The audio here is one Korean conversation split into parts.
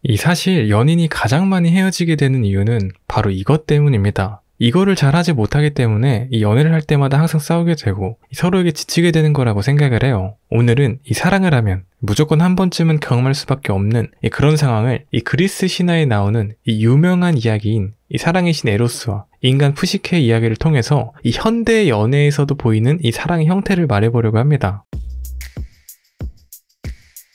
이 사실 연인이 가장 많이 헤어지게 되는 이유는 바로 이것 때문입니다. 이거를 잘 하지 못하기 때문에 이 연애를 할 때마다 항상 싸우게 되고 서로에게 지치게 되는 거라고 생각을 해요. 오늘은 이 사랑을 하면 무조건 한 번쯤은 경험할 수밖에 없는 그런 상황을 이 그리스 신화에 나오는 이 유명한 이야기인 이 사랑의 신 에로스와 인간 푸시케의 이야기를 통해서 이 현대 연애에서도 보이는 이 사랑의 형태를 말해보려고 합니다.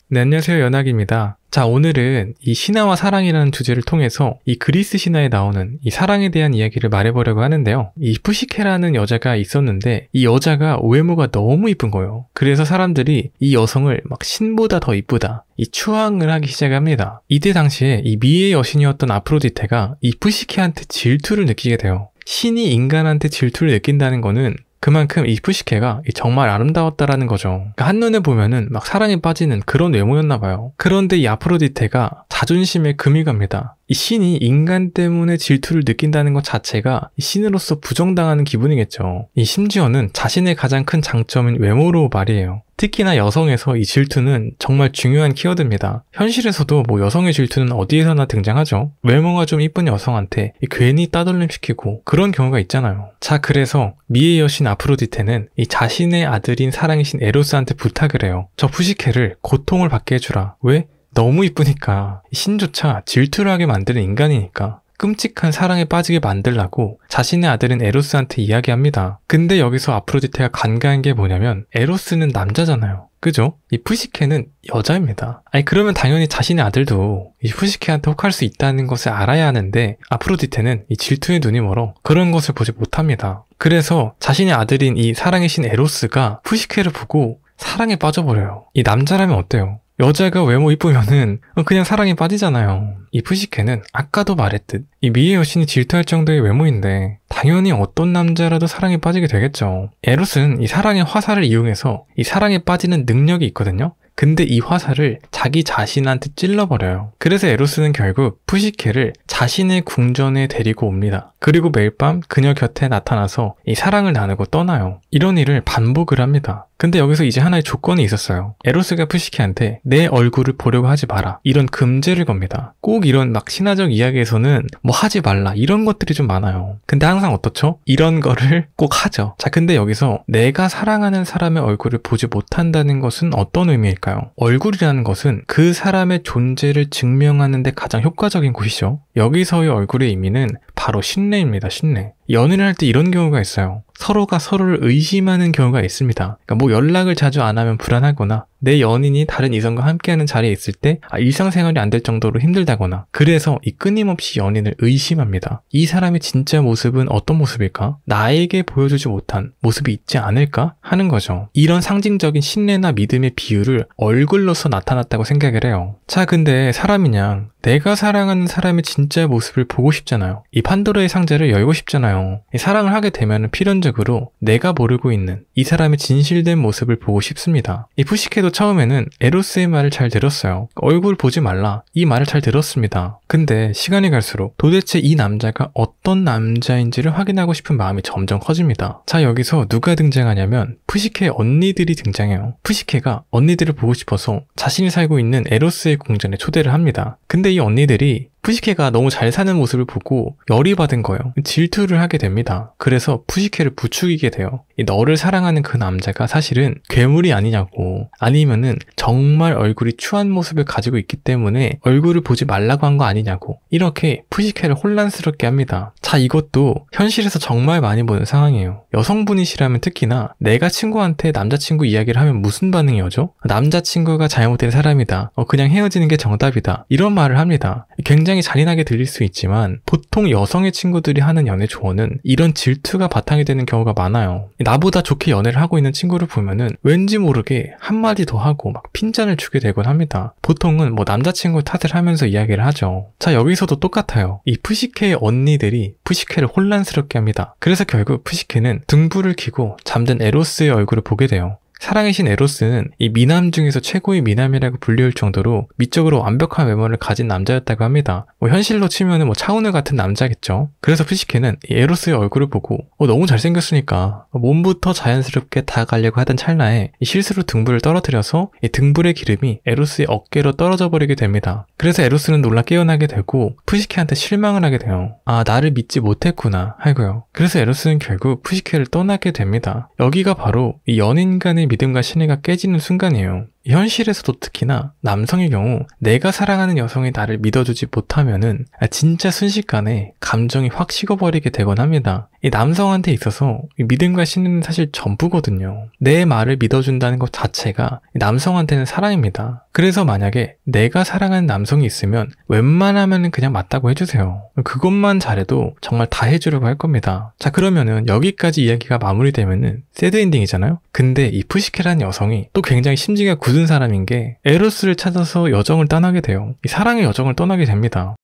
네, 안녕하세요. 연학입니다. 자, 오늘은 이 신화와 사랑이라는 주제를 통해서 이 그리스 신화에 나오는 이 사랑에 대한 이야기를 말해보려고 하는데요. 이 푸시케라는 여자가 있었는데 이 여자가 외모가 너무 이쁜 거예요. 그래서 사람들이 이 여성을 막 신보다 더 이쁘다, 이 추앙을 하기 시작합니다. 이때 당시에 이 미의 여신이었던 아프로디테가 이 푸시케한테 질투를 느끼게 돼요. 신이 인간한테 질투를 느낀다는 거는 그만큼 이 푸시케가 정말 아름다웠다라는 거죠. 그러니까 한눈에 보면은 막 사랑에 빠지는 그런 외모였나 봐요. 그런데 이 아프로디테가 자존심에 금이 갑니다. 이 신이 인간 때문에 질투를 느낀다는 것 자체가 이 신으로서 부정당하는 기분이겠죠. 이 심지어는 자신의 가장 큰 장점인 외모로 말이에요. 특히나 여성에서 이 질투는 정말 중요한 키워드입니다. 현실에서도 뭐 여성의 질투는 어디에서나 등장하죠. 외모가 좀 이쁜 여성한테 괜히 따돌림 시키고 그런 경우가 있잖아요. 자, 그래서 미의 여신 아프로디테는 이 자신의 아들인 사랑의 신 에로스한테 부탁을 해요. 저 푸시케를 고통을 받게 해주라. 왜? 너무 이쁘니까. 신조차 질투를 하게 만드는 인간이니까. 끔찍한 사랑에 빠지게 만들라고 자신의 아들인 에로스한테 이야기합니다. 근데 여기서 아프로디테가 간과한 게 뭐냐면 에로스는 남자잖아요. 그죠? 이 푸시케는 여자입니다. 아니 그러면 당연히 자신의 아들도 이 푸시케한테 혹할 수 있다는 것을 알아야 하는데 아프로디테는 이 질투에 눈이 멀어 그런 것을 보지 못합니다. 그래서 자신의 아들인 이 사랑의 신 에로스가 푸시케를 보고 사랑에 빠져버려요. 이 남자라면 어때요? 여자가 외모 이쁘면은 그냥 사랑에 빠지잖아요. 이 푸시케는 아까도 말했듯 이 미의 여신이 질투할 정도의 외모인데 당연히 어떤 남자라도 사랑에 빠지게 되겠죠. 에로스는 이 사랑의 화살을 이용해서 이 사랑에 빠지는 능력이 있거든요. 근데 이 화살을 자기 자신한테 찔러버려요. 그래서 에로스는 결국 푸시케를 자신의 궁전에 데리고 옵니다. 그리고 매일 밤 그녀 곁에 나타나서 이 사랑을 나누고 떠나요. 이런 일을 반복을 합니다. 근데 여기서 이제 하나의 조건이 있었어요. 에로스가 푸시케한테 내 얼굴을 보려고 하지 마라. 이런 금제를 겁니다. 꼭 이런 막 신화적 이야기에서는 뭐 하지 말라 이런 것들이 좀 많아요. 근데 항상 어떻죠? 이런 거를 꼭 하죠. 자, 근데 여기서 내가 사랑하는 사람의 얼굴을 보지 못한다는 것은 어떤 의미일까요? 얼굴이라는 것은 그 사람의 존재를 증명하는 데 가장 효과적인 곳이죠. 여기서의 얼굴의 의미는 바로 신뢰입니다. 신뢰. 연애를 할 때 이런 경우가 있어요. 서로가 서로를 의심하는 경우가 있습니다. 그러니까 뭐 연락을 자주 안 하면 불안하거나 내 연인이 다른 이성과 함께하는 자리에 있을 때 일상생활이 안 될 정도로 힘들다거나 그래서 이 끊임없이 연인을 의심합니다. 이 사람의 진짜 모습은 어떤 모습일까? 나에게 보여주지 못한 모습이 있지 않을까? 하는 거죠. 이런 상징적인 신뢰나 믿음의 비유를 얼굴로서 나타났다고 생각을 해요. 자, 근데 사람이냥 내가 사랑하는 사람의 진짜 모습을 보고 싶잖아요. 이 판도라의 상자를 열고 싶잖아요. 이 사랑을 하게 되면 필연적으로 내가 모르고 있는 이 사람의 진실된 모습을 보고 싶습니다. 이 푸시케도 처음에는 에로스의 말을 잘 들었어요. 얼굴 보지 말라 이 말을 잘 들었습니다. 근데 시간이 갈수록 도대체 이 남자가 어떤 남자인지를 확인하고 싶은 마음이 점점 커집니다. 자, 여기서 누가 등장하냐면 푸시케의 언니들이 등장해요. 푸시케가 언니들을 보고 싶어서 자신이 살고 있는 에로스의 궁전에 초대를 합니다. 근데 이 언니들이 푸시케가 너무 잘 사는 모습을 보고 열이 받은 거예요. 질투를 하게 됩니다. 그래서 푸시케를 부추기게 돼요. 너를 사랑하는 그 남자가 사실은 괴물이 아니냐고, 아니면은 정말 얼굴이 추한 모습을 가지고 있기 때문에 얼굴을 보지 말라고 한 거 아니냐고, 이렇게 푸시케를 혼란스럽게 합니다. 자, 이것도 현실에서 정말 많이 보는 상황이에요. 여성분이시라면 특히나 내가 친구한테 남자친구 이야기를 하면 무슨 반응이 오죠? 남자친구가 잘못된 사람이다, 그냥 헤어지는 게 정답이다, 이런 말을 합니다. 굉장히 잔인하게 들릴 수 있지만 보통 여성의 친구들이 하는 연애 조언은 이런 질투가 바탕이 되는 경우가 많아요. 나보다 좋게 연애를 하고 있는 친구를 보면은 왠지 모르게 한마디 더 하고 막 핀잔을 주게 되곤 합니다. 보통은 뭐 남자친구 탓을 하면서 이야기를 하죠. 자, 여기서도 똑같아요. 이 푸시케의 언니들이 푸시케를 혼란스럽게 합니다. 그래서 결국 푸시케는 등불을 켜고 잠든 에로스의 얼굴을 보게 돼요. 사랑의 신 에로스는 이 미남 중에서 최고의 미남이라고 불리울 정도로 미적으로 완벽한 외모를 가진 남자였다고 합니다. 현실로 치면은 차은우 같은 남자겠죠. 그래서 푸시케는 이 에로스의 얼굴을 보고 너무 잘생겼으니까 몸부터 자연스럽게 다가가려고 하던 찰나에 이 실수로 등불을 떨어뜨려서 이 등불의 기름이 에로스의 어깨로 떨어져 버리게 됩니다. 그래서 에로스는 놀라 깨어나게 되고 푸시케한테 실망을 하게 돼요. 아, 나를 믿지 못했구나 하고요. 그래서 에로스는 결국 푸시케를 떠나게 됩니다. 여기가 바로 이 연인 간의 믿음과 신뢰가 깨지는 순간이에요. 현실에서도 특히나 남성의 경우 내가 사랑하는 여성이 나를 믿어주지 못하면은 진짜 순식간에 감정이 확 식어버리게 되곤 합니다. 이 남성한테 있어서 이 믿음과 신뢰는 사실 전부거든요. 내 말을 믿어준다는 것 자체가 남성한테는 사랑입니다. 그래서 만약에 내가 사랑하는 남성이 있으면 웬만하면 그냥 맞다고 해주세요. 그것만 잘해도 정말 다 해주려고 할 겁니다. 자, 그러면은 여기까지 이야기가 마무리되면은 새드엔딩이잖아요? 근데 이 푸시케라는 여성이 또 굉장히 심지가 굳은 사람인 게 에로스를 찾아서 여정을 떠나게 돼요. 이 사랑의 여정을 떠나게 됩니다.